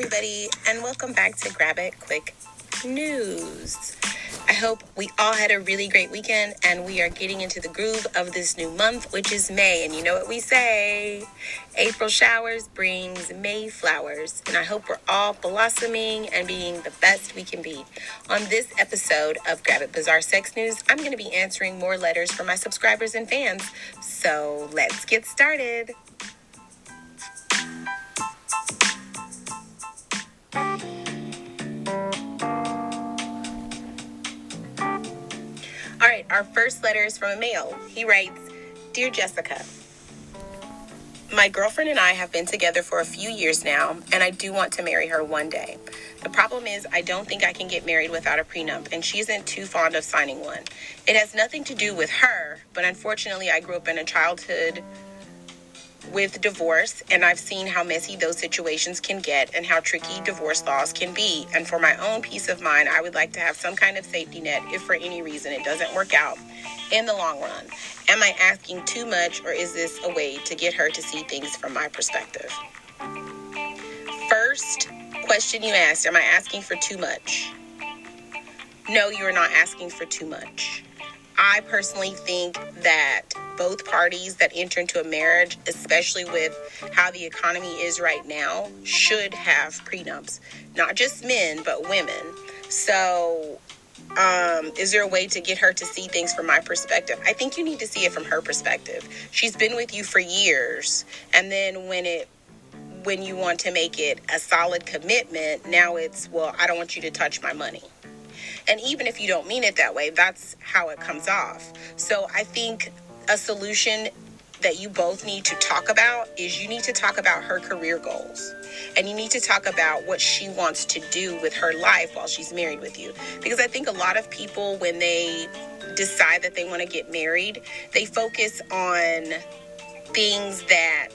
everybody, and welcome back to Grab It Quick News. I hope we all had a really great weekend, and we are getting into the groove of this new month, which is May. And you know what we say, April showers brings May flowers. And I hope we're all blossoming and being the best we can be. On this episode of Grab It Bizarre Sex News, I'm going to be answering more letters from my subscribers and fans. So let's get started. All right, our first letter is from a male. He writes, "Dear Jessica, my girlfriend and I have been together for a few years now, and I do want to marry her one day. The problem is I don't think I can get married without a prenup, and she isn't too fond of signing one. It has nothing to do with her, but unfortunately I grew up in a childhood with divorce, and I've seen how messy those situations can get and how tricky divorce laws can be. And for my own peace of mind, I would like to have some kind of safety net if for any reason it doesn't work out in the long run. Am I asking too much, or is this a way to get her to see things from my perspective?" First question you asked, am I asking for too much? No, you are not asking for too much. I personally think that both parties that enter into a marriage, especially with how the economy is right now, should have prenups. Not just men, but women. So, is there a way to get her to see things from my perspective? I think you need to see it from her perspective. She's been with you for years, and then when you want to make it a solid commitment, now it's, well, I don't want you to touch my money. And even if you don't mean it that way, that's how it comes off. So I think a solution that you both need to talk about is you need to talk about her career goals. And you need to talk about what she wants to do with her life while she's married with you. Because I think a lot of people, when they decide that they want to get married, they focus on things that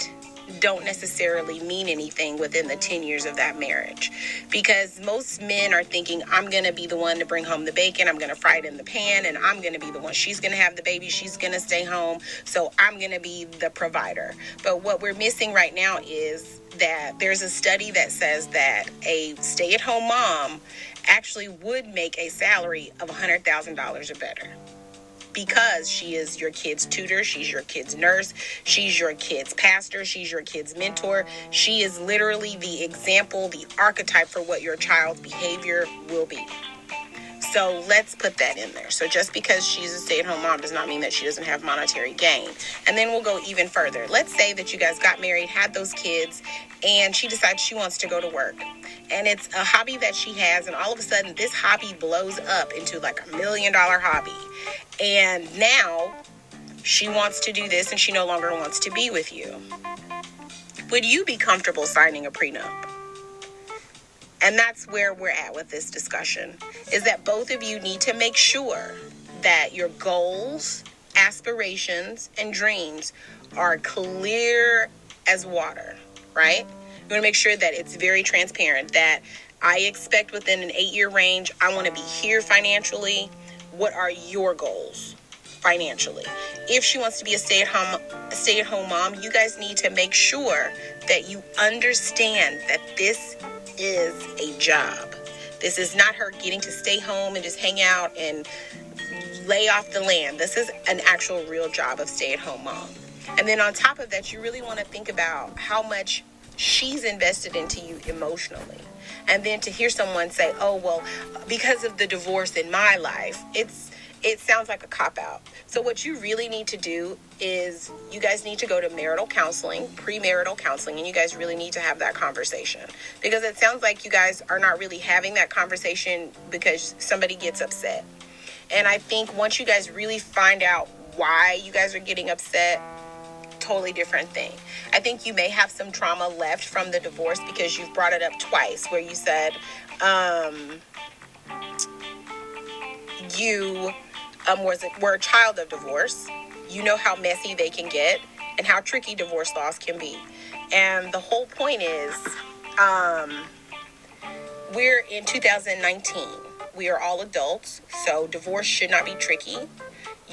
don't necessarily mean anything within the 10 years of that marriage. Because most men are thinking, I'm going to be the one to bring home the bacon, I'm going to fry it in the pan, and I'm going to be the one. She's going to have the baby, she's going to stay home, so I'm going to be the provider. But what we're missing right now is that there's a study that says that a stay-at-home mom actually would make a salary of $100,000 or better. Because she is your kid's tutor, she's your kid's nurse, she's your kid's pastor, she's your kid's mentor. She is literally the example, the archetype for what your child's behavior will be. So let's put that in there. So just because she's a stay-at-home mom does not mean that she doesn't have monetary gain. And then we'll go even further. Let's say that you guys got married, had those kids, and she decides she wants to go to work. And it's a hobby that she has, and all of a sudden this hobby blows up into like $1 million hobby. And now she wants to do this and she no longer wants to be with you. Would you be comfortable signing a prenup? And that's where we're at with this discussion, is that both of you need to make sure that your goals, aspirations, and dreams are clear as water, right? You want to make sure that it's very transparent, that I expect within an 8-year range, I want to be here financially. What are your goals financially? If she wants to be a stay-at-home mom, you guys need to make sure that you understand that this is a job. This is not her getting to stay home and just hang out and lay off the land. This is an actual real job of stay-at-home mom. And then on top of that, you really want to think about how much she's invested into you emotionally. And then to hear someone say, oh, well, because of the divorce in my life, it sounds like a cop-out. So what you really need to do is you guys need to go to marital counseling, premarital counseling, and you guys really need to have that conversation. Because it sounds like you guys are not really having that conversation because somebody gets upset. And I think once you guys really find out why you guys are getting upset, totally different thing. I think you may have some trauma left from the divorce because you've brought it up twice where you said you were a child of divorce. You know how messy they can get and how tricky divorce laws can be. And the whole point is we're in 2019. We are all adults, so divorce should not be tricky.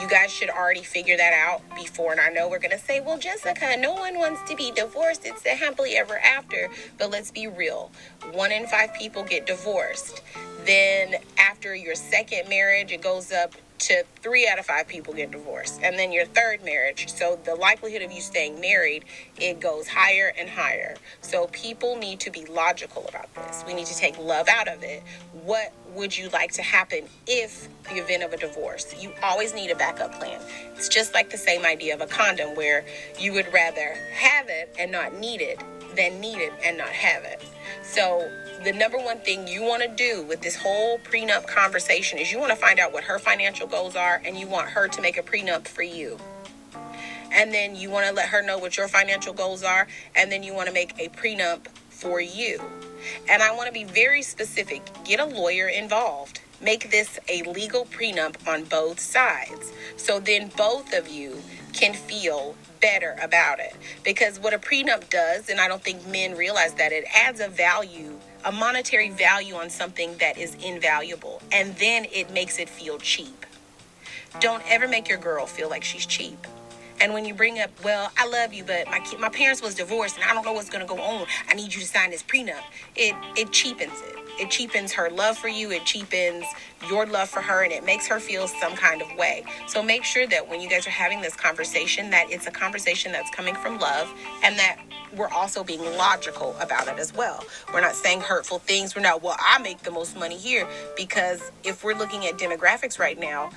You guys should already figure that out before. And I know we're going to say, well, Jessica, no one wants to be divorced. It's a happily ever after. But let's be real. 1 in 5 people get divorced. Then after your second marriage, it goes up to 3 out of 5 people get divorced. And then your third marriage, so the likelihood of you staying married, it goes higher and higher. So people need to be logical about this. We need to take love out of it. What would you like to happen if the event of a divorce? You always need a backup plan. It's just like the same idea of a condom, where you would rather have it and not need it than need it and not have it. So the number one thing you want to do with this whole prenup conversation is you want to find out what her financial goals are, and you want her to make a prenup for you. And then you want to let her know what your financial goals are, and then you want to make a prenup for you. And I want to be very specific. Get a lawyer involved. Make this a legal prenup on both sides. So then both of you can feel better about it. Because what a prenup does, and I don't think men realize that, it adds a value, a monetary value on something that is invaluable. And then it makes it feel cheap. Don't ever make your girl feel like she's cheap. And when you bring up, well, I love you, but my parents was divorced and I don't know what's going to go on. I need you to sign this prenup. It cheapens it. It cheapens her love for you. It cheapens your love for her, and it makes her feel some kind of way. So make sure that when you guys are having this conversation, that it's a conversation that's coming from love, and that we're also being logical about it as well. We're not saying hurtful things. We're not, well, I make the most money here, because if we're looking at demographics right now,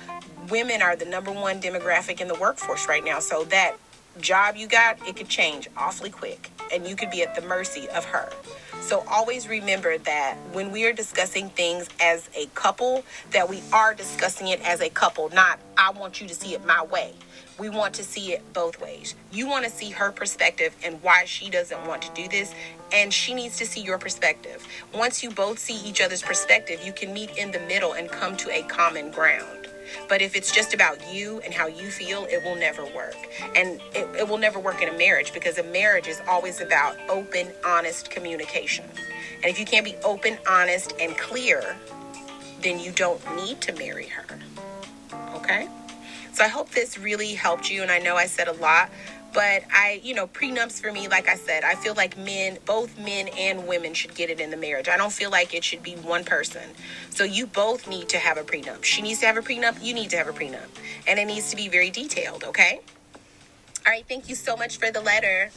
women are the number one demographic in the workforce right now. So that job you got, it could change awfully quick, and you could be at the mercy of her. So always remember that when we are discussing things as a couple, that we are discussing it as a couple, not I want you to see it my way. We want to see it both ways. You want to see her perspective and why she doesn't want to do this, and she needs to see your perspective. Once you both see each other's perspective, you can meet in the middle and come to a common ground. But if it's just about you and how you feel, it will never work. And it will never work in a marriage, because a marriage is always about open, honest communication. And if you can't be open, honest, and clear, then you don't need to marry her. Okay? So I hope this really helped you. And I know I said a lot, but prenups for me, like I said, I feel like both men and women should get it in the marriage. I don't feel like it should be one person. So you both need to have a prenup. She needs to have a prenup. You need to have a prenup. And it needs to be very detailed, okay? All right, thank you so much for the letter.